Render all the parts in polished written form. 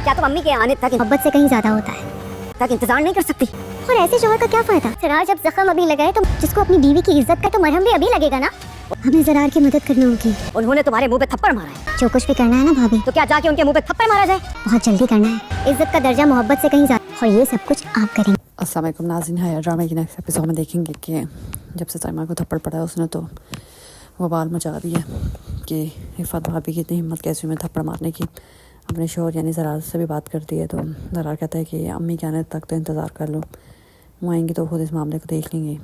क्या तुम अम्मी के आने तक मोहब्बत से कहीं ज्यादा होता है, तक इंतजार नहीं कर सकती? और ऐसे शोहर का क्या फायदा? जरार जब जख्म अभी लगाए तो जिसको अपनी बीवी की इज्जत का तो मरहम भी अभी लगेगा ना। हमें जरार की मदद करनी होगी। उन्होंने तुम्हारे मुंह पे थप्पड़ मारा है। जो कुछ भी करना है ना भाभी, तो क्या जाके उनके मुंह पे थप्पड़ मारा जाए? बहुत जल्दी करना है। इज्जत का दर्जा मोहब्बत से कहीं ज्यादा, और ये सब कुछ आप करेंगे। अस्सलाम वालेकुम नाज़रीन, है ड्रामे की नेक्स्ट एपिसोड में देखेंगे कि जब से साइमा को थप्पड़ पड़ा उसने तो वबाल मचा दी है कि इफ़त भाभी की इतनी हिम्मत कैसे हुई थप्पड़ मारने की। अपने शोहर यानी ज़रार से भी बात करती है तो ज़रार कहता है कि अम्मी के आने तक तो इंतज़ार कर लो, वो आएंगी तो खुद इस मामले को देख लेंगे।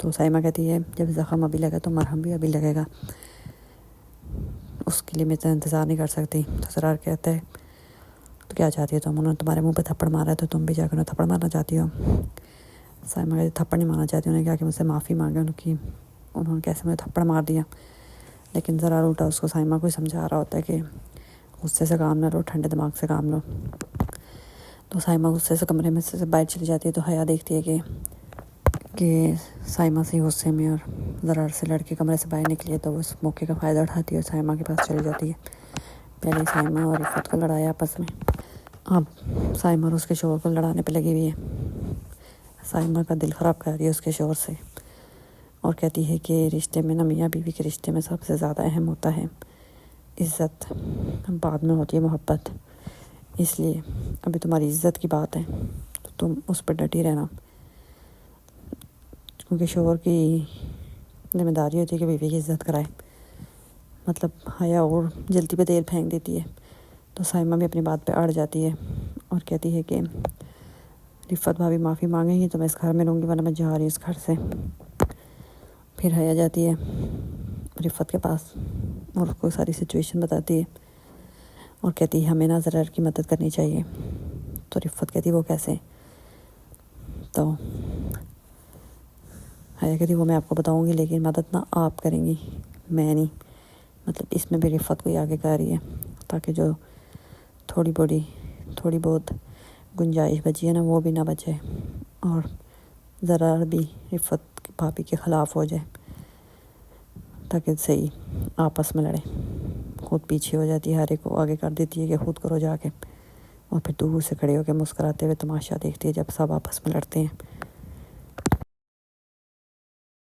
तो साइमा कहती है जब ज़ख़म अभी लगा तो मरहम भी अभी लगेगा, उसके लिए मैं तो इंतज़ार नहीं कर सकती। तो ज़रार कहता है तो क्या चाहती है तुम, उन्होंने तुम्हारे मुंह पे थप्पड़ मारा है तो तुम भी जाकर उन्हें थप्पड़ मारना चाहती हो? साइमा कहती थप्पड़ नहीं मारना चाहती, उन्होंने कहा कि मुझसे माफ़ी मांगे उनकी, उन्होंने कैसे मुझे थप्पड़ मार दिया। लेकिन ज़रा उल्टा उसको साइमा को ही समझा रहा होता है कि गुस्से से काम ना लो, ठंडे दिमाग से काम लो। तो साइमा गुस्से से कमरे में से बाहर चली जाती है तो हया देखती है कि साइमा से गुस्से में और ज़रा से लड़के कमरे से बाहर निकली है तो उस मौके का फ़ायदा उठाती है और साइमा के पास चली जाती है। पहले साइमा और इफ़त को लड़ाया आपस में, अब साइमा और उसके शोहर को लड़ाने पे लगी हुई है। साइमा का दिल ख़राब कर रही है उसके शोहर से और कहती है कि रिश्ते में ना, मियाँ बीवी के रिश्ते में सबसे ज़्यादा अहम होता है इज़्ज़त, बाद में होती है मोहब्बत। इसलिए अभी तुम्हारी इज़्ज़त की बात है तो तुम उस पर डटी रहना, क्योंकि शोहर की जिम्मेदारी होती है कि बीवी की इज़्ज़त कराए। मतलब हया और जल्दी पे तेल फेंक देती है। तो साइमा भी अपनी बात पे अड़ जाती है और कहती है कि रिफ़त भाभी माफ़ी मांगेंगी तो मैं इस घर में रहूँगी, वरना मैं जा रही हूँ इस घर से। फिर हया जाती है रिफ़त के पास और उसको सारी सिचुएशन बताती है और कहती है हमें ना ज़रार की मदद करनी चाहिए। तो रिफ़त कहती है वो कैसे? तो हया कहती वो मैं आपको बताऊँगी, लेकिन मदद ना आप करेंगी, मैं नहीं। मतलब इसमें भी रिफ़त को ही आगे कर रही है ताकि जो थोड़ी बहुत गुंजाइश बची है ना वो भी ना बचे और ज़रा भी रिफ़त भाभी के ख़िलाफ़ हो जाए ताकि सही आपस में लड़े। खुद पीछे हो जाती है, हर एक को आगे कर देती है कि खुद करो जाके, और फिर दूर से खड़े होकर मुस्कुराते हुए तमाशा देखती है जब सब आपस में लड़ते हैं।